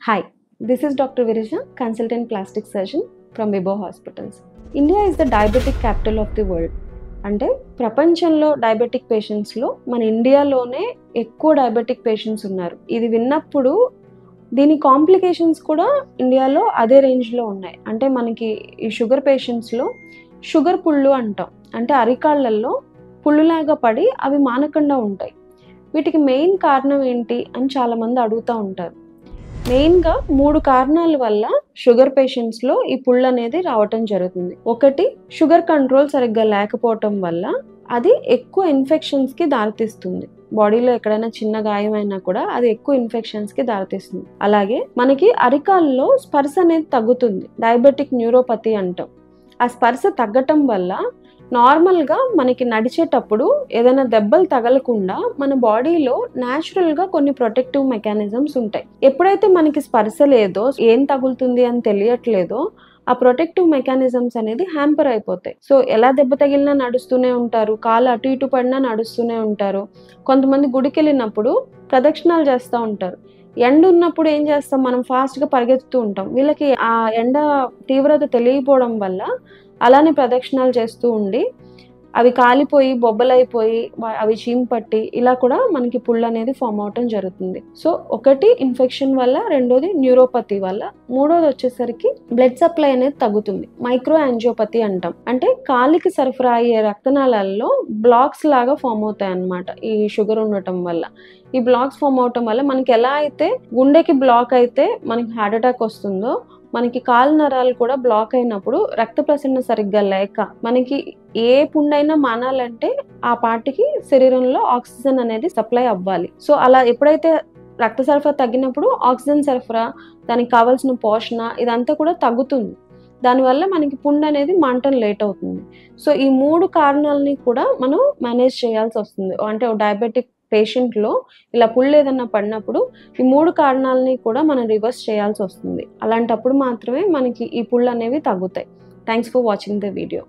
Hi, this is Dr. Virija, consultant plastic surgeon from Vibo Hospitals. India is the diabetic capital of the world. అంటే ప్రపంచంలో diabetic పేషెంట్స్లో మన ఇండియాలోనే ఎక్కువ diabetic patients ఉన్నారు. ఇది విన్నప్పుడు దీని కాంప్లికేషన్స్ కూడా ఇండియాలో అదే రేంజ్లో ఉన్నాయి. అంటే మనకి ఈ షుగర్ పేషెంట్స్లో షుగర్ పుళ్ళు అంటాం. అంటే అరికాళ్ళల్లో పుళ్ళులాగా పడి అవి మానకుండా ఉంటాయి. వీటికి మెయిన్ కారణం ఏంటి అని చాలామంది అడుగుతూ ఉంటారు. మెయిన్గా 3 కారణాల వల్ల షుగర్ పేషెంట్స్లో ఈ పుళ్ళు అనేది రావటం జరుగుతుంది. ఒకటి, షుగర్ కంట్రోల్ సరిగ్గా లేకపోవటం వల్ల అది ఎక్కువ ఇన్ఫెక్షన్స్కి దారితీస్తుంది. బాడీలో ఎక్కడైనా చిన్న గాయమైనా కూడా అది ఎక్కువ ఇన్ఫెక్షన్స్కి దారితీస్తుంది. అలాగే మనకి అరికాల్లో స్పర్శ అనేది తగ్గుతుంది. డయాబెటిక్ న్యూరోపతి అంటాం. ఆ స్పర్శ తగ్గటం వల్ల నార్మల్గా మనకి నడిచేటప్పుడు ఏదైనా దెబ్బలు తగలకుండా మన బాడీలో న్యాచురల్గా కొన్ని ప్రొటెక్టివ్ మెకానిజమ్స్ ఉంటాయి. ఎప్పుడైతే మనకి స్పర్శ లేదో, ఏం తగులుతుంది అని తెలియట్లేదో, ఆ ప్రొటెక్టివ్ మెకానిజమ్స్ అనేది హ్యాంపర్ అయిపోతాయి. సో ఎలా దెబ్బ తగిలినా నడుస్తూనే ఉంటారు, కాలు అటు ఇటు పడినా నడుస్తూనే ఉంటారు. కొంతమంది గుడికి వెళ్ళినప్పుడు ప్రదక్షిణాలు చేస్తూ ఉంటారు. ఎండ ఉన్నప్పుడు ఏం చేస్తాం, మనం ఫాస్ట్గా పరిగెత్తుతూ ఉంటాం. వీళ్ళకి ఆ ఎండ తీవ్రత తెలియకపోవడం వల్ల అలానే ప్రదక్షిణాలు చేస్తూ ఉండి అవి కాలిపోయి బొబ్బలైపోయి అవి చీంపట్టి ఇలా కూడా మనకి పుళ్ళు అనేది ఫామ్ అవటం జరుగుతుంది. సో ఒకటి ఇన్ఫెక్షన్ వల్ల, రెండోది న్యూరోపతి వల్ల, మూడోది వచ్చేసరికి బ్లడ్ సప్లై అనేది తగ్గుతుంది. మైక్రో యాంజియోపతి అంటాం. అంటే కాలికి సరఫరా అయ్యే రక్తనాళాల్లో బ్లాక్స్ లాగా ఫామ్ అవుతాయి అన్నమాట ఈ షుగర్ ఉండటం వల్ల. ఈ బ్లాక్స్ ఫామ్ అవటం వల్ల మనకి ఎలా అయితే గుండెకి బ్లాక్ అయితే మనకి హార్ట్ అటాక్ వస్తుందో, మనకి కాలు నరాలు కూడా బ్లాక్ అయినప్పుడు రక్త ప్రసరణ సరిగ్గా లేక మనకి ఏ పుండైనా మానాలంటే ఆ పార్టీకి శరీరంలో ఆక్సిజన్ అనేది సప్లై అవ్వాలి. సో అలా ఎప్పుడైతే రక్త సరఫరా తగ్గినప్పుడు ఆక్సిజన్ సరఫరా, దానికి కావాల్సిన పోషణ ఇదంతా కూడా తగ్గుతుంది. దానివల్ల మనకి పుండు అనేది మానటం లేట్ అవుతుంది. సో ఈ 3 కారణాలని కూడా మనం మేనేజ్ చేయాల్సి వస్తుంది. అంటే డయాబెటిక్ పేషెంట్లో ఇలా పుళ్ళు ఏదన్నా పడినప్పుడు ఈ 3 కారణాలని కూడా మనం రివర్స్ చేయాల్సి వస్తుంది. అలాంటప్పుడు మాత్రమే మనకి ఈ పుళ్ళు అనేవి తగ్గుతాయి. Thanks for watching the video.